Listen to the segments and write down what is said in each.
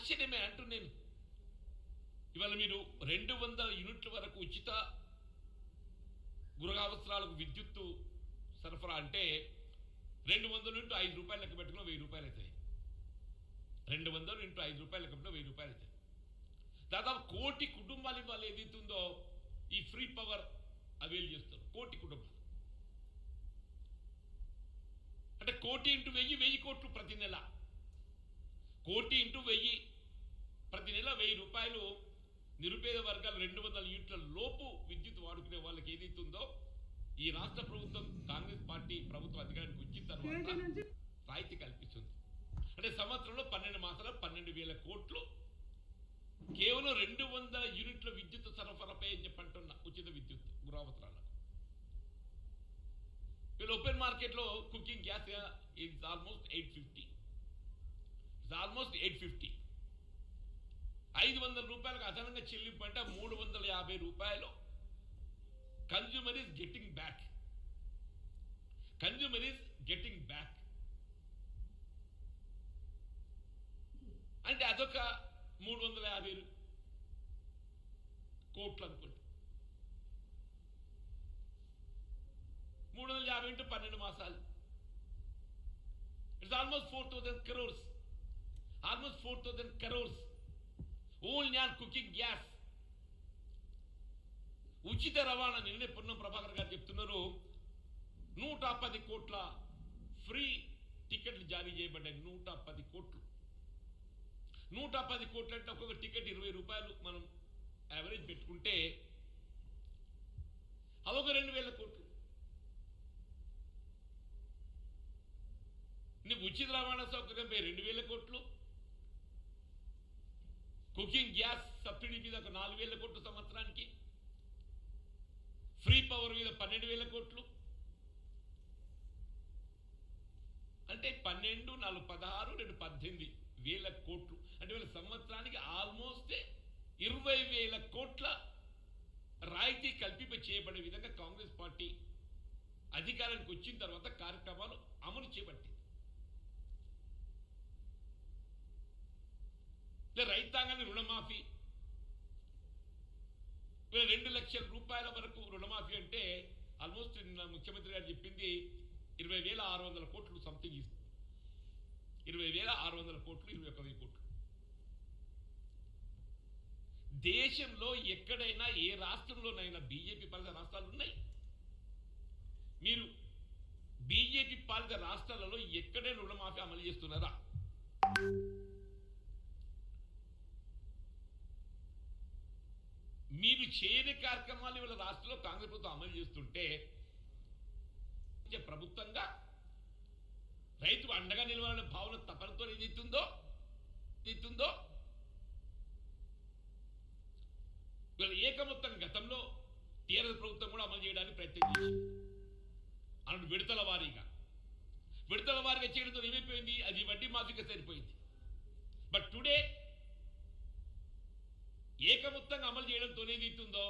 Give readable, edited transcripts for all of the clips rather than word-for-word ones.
ఆశ్చర్యమే అంటూ నేను ఇవాళ మీరు 200 యూనిట్ల వరకు ఉచిత గృహ అవసరాలకు విద్యుత్తు సరఫరా అంటే 200 ఇంటూ 5 రూపాయలు లెక్క పెట్టుకున్న 1000 రూపాయలు అవుతాయి. 200 ఇంటూ 5 రూపాయలు లెక్క పెట్టుకున్న 1000 రూపాయలు అవుతాయి. దాదాపు 1 కోటి కుటుంబాలు ఇవాళ ఏదైతుందో ఈ ఫ్రీ పవర్ అవైల్ చేస్తారు. 1 కోటి కుటుంబాలు అంటే 1 కోటి ఇంటూ 1000 1000 కోట్లు ప్రతి నెల. 1 కోటి ఇంటూ 1000 ప్రతి నెల 1000 రూపాయలు నిరుపేద వర్గాలు 200 యూనిట్ల లోపు విద్యుత్ వాడుకునే వాళ్ళకి ఏదైతుందో ఈ రాష్ట్ర ప్రభుత్వం కాంగ్రెస్ పార్టీ ప్రభుత్వం అధికారానికి వచ్చిన తర్వాత రాయితీ కల్పిస్తుంది. అంటే సంవత్సరంలో 12 మాసాలు 12,000 కోట్లు కేవలం 200 యూనిట్ల విద్యుత్ సరఫరాపై అని చెప్పంటున్న ఉచిత విద్యుత్ గృహావసరాలకు. వీళ్ళు ఓపెన్ మార్కెట్లో cooking gas it's almost 850. It's almost 850. 500 రూపాయలకు అదనంగా చెల్లింపు అంటే 350 రూపాయలు consumer is getting back. Consumer is getting back అంటే అదొక 350 కోట్లు అనుకోండి. 350 ఇంటూ 12 మాసాలు it's almost 4,000 crores. Almost 4,000 crores only on cooking gas. ఉచిత రవాణా నిన్నే పొన్నం ప్రభాకర్ గారు చెప్తున్నారు 110 కోట్ల ఫ్రీ టికెట్లు జారీ చేయబడ్డాయి. 110 కోట్లు. 110 కోట్లు అంటే ఒక్కొక్క టికెట్ 20 రూపాయలు మనం యావరేజ్ పెట్టుకుంటే అదొక 2,000 కోట్లు. నీకు ఉచిత రవాణా సౌకర్యంపై 2,000 కోట్లు, కుకింగ్ గ్యాస్ సబ్సిడీ మీద ఒక 4,000 కోట్లు సంవత్సరానికి, ఫ్రీ పవర్ మీద 12,000 కోట్లు అంటే 12, 4, 16, 2, 18,000 కోట్లు అంటే వీళ్ళ సంవత్సరానికి ఆల్మోస్ట్ 20,000 కోట్ల రాయితీ కల్పింప చేయబడే విధంగా కాంగ్రెస్ పార్టీ అధికారానికి వచ్చిన తర్వాత కార్యక్రమాలు అమలు చేపట్టింది. రైతాంగాన్ని రుణమాఫీ 2 లక్షల రూపాయల వరకు రుణమాఫీ అంటే ఆల్మోస్ట్ నిన్న ముఖ్యమంత్రి గారు చెప్పింది 20,600 కోట్లు సంథింగ్ ఇస్తుంది. 20,600 కోట్లు, 21,000 కోట్లు. దేశంలో ఎక్కడైనా ఏ రాష్ట్రంలోనైనా బీజేపీ పాలిత రాష్ట్రాలు ఉన్నాయి. మీరు బీజేపీ పాలిత రాష్ట్రాలలో ఎక్కడైనా రుణమాఫీ అమలు చేస్తున్నారా? మీరు చేయని కార్యక్రమాలు ఇవాళ రాష్ట్రంలో కాంగ్రెస్ ప్రభుత్వం అమలు చేస్తుంటే ప్రభుత్వంగా రైతుకు అండగా నిలవాలనే భావన తపనతో ఏదైతుందో ఇవాళ ఏకమొత్తం గతంలో టీఆర్ఎస్ ప్రభుత్వం కూడా అమలు చేయడానికి ప్రయత్నం చేసింది. అన్నట్టు విడతల వారీగా చేయడంతో ఏమైపోయింది, అది వడ్డీ మాఫీగా సరిపోయింది. బట్ టుడే ఏకమొత్తంగా అమలు చేయడంతో ఏదైతుందో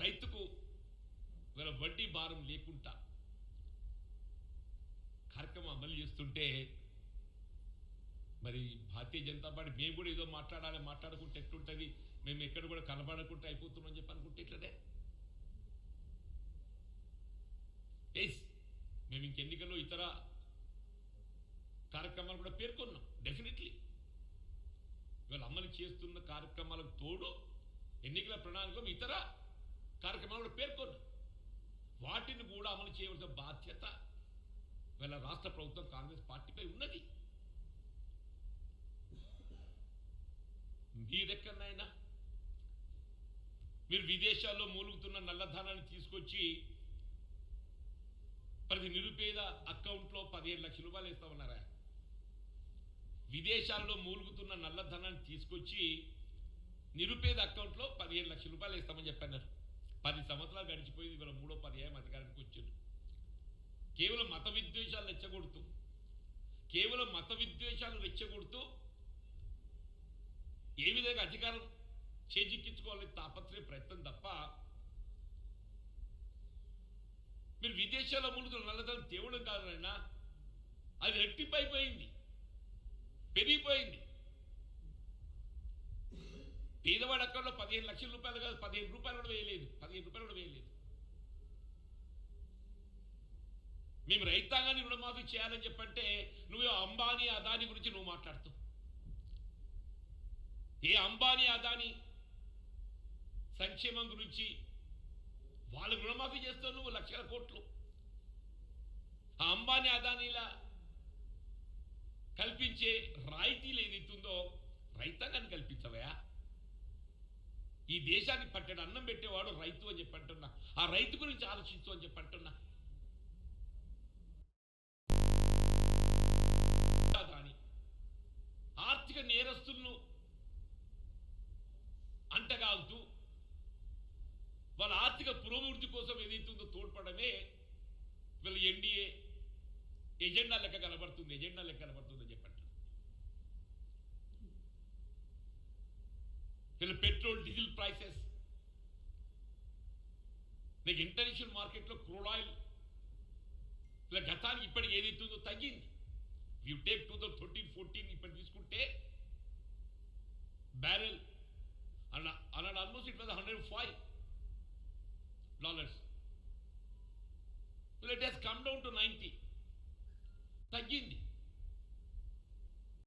రైతుకు వీళ్ళ వడ్డీ భారం లేకుండా కార్యక్రమం అమలు చేస్తుంటే మరి భారతీయ జనతా పార్టీ మేము కూడా ఏదో మాట్లాడుకుంటే ఎట్లుంటుంది, మేము ఎక్కడ కూడా కనబడకుంటే అయిపోతున్నాం చెప్పి అనుకుంటే ఇట్లనే మేము ఇంకెన్నికల్లో ఇతర కార్యక్రమాలు కూడా పేర్కొన్నాం. డెఫినెట్లీ ఇవాళ అమలు చేస్తున్న కార్యక్రమాలకు తోడు ఎన్నికల ప్రణాళిక ఇతర కార్యక్రమాలు కూడా పేర్కొన్నాం. వాటిని కూడా అమలు చేయవలసిన బాధ్యత వీళ్ళ రాష్ట్ర ప్రభుత్వం కాంగ్రెస్ పార్టీపై ఉన్నది. మీరెక్కడైనా మీరు విదేశాల్లో మూలుగుతున్న నల్లధనాన్ని తీసుకొచ్చి ప్రతి నిరుపేద అకౌంట్లో 15 లక్షల రూపాయలు వేస్తామన్నారా? విదేశాల్లో మూలుగుతున్న నల్లధనాన్ని తీసుకొచ్చి నిరుపేద అకౌంట్లో 15 లక్షల రూపాయలు వేస్తామని చెప్పన్నారు. 10 సంవత్సరాలు గడిచిపోయింది. ఇవాళ 3వ పర్యాయం అధికారానికి వచ్చారు. కేవలం మత విద్వేషాలు రెచ్చగొడుతూ ఏ విధంగా అధికారం చేజిక్కించుకోవాలని తాపత్రయ ప్రయత్నం తప్ప మీరు విదేశాల్లో మూలుగుతున్న నల్లధనం తేవడం కాదనైనా అది రెట్టింపైపోయింది, పెరిగిపోయింది. పేదవాడి అకౌంట్లో 15 లక్షల రూపాయలు కాదు, 15 రూపాయలు కూడా వేయలేదు, 15 రూపాయలు కూడా వేయలేదు. మేము రైతాంగాన్ని రుణమాఫీ చేయాలని చెప్పంటే నువ్వు అంబానీ అదానీ గురించి నువ్వు మాట్లాడుతావు. ఏ అంబానీ అదానీ సంక్షేమం గురించి వాళ్ళకు రుణమాఫీ చేస్తావు నువ్వు లక్షల కోట్లు. ఆ అంబానీ అదానీలా కల్పించే రాయితీలు ఏదైతుందో రైతాంగాన్ని కల్పించవయా. ఈ దేశాన్ని పట్టెడు అన్నం పెట్టేవాడు రైతు అని చెప్పంటున్నా. ఆ రైతు గురించి ఆలోచించు అని చెప్పంటున్నా. ఆర్థిక నేరస్తులను అంటగాగుతూ వాళ్ళ ఆర్థిక పురోభివృద్ధి కోసం ఏదైతుందో తోడ్పడమే వీళ్ళ ఎన్డీఏ ఎజెండా లెక్క కనబడుతుంది అని చెప్పండి. వీళ్ళ పెట్రోల్ డీజిల్ ప్రైసెస్ నీకు ఇంటర్నేషనల్ మార్కెట్లో క్రూడ్ ఆయిల్ ఇలా గతానికి ఇప్పటికి ఏదైతుందో తగ్గింది. యూ టేక్ 2013-14 ఇప్పుడు తీసుకుంటే బ్యారెల్ అన్నాడు almost it was $105. Well, it has come down to 90. తగ్గింది.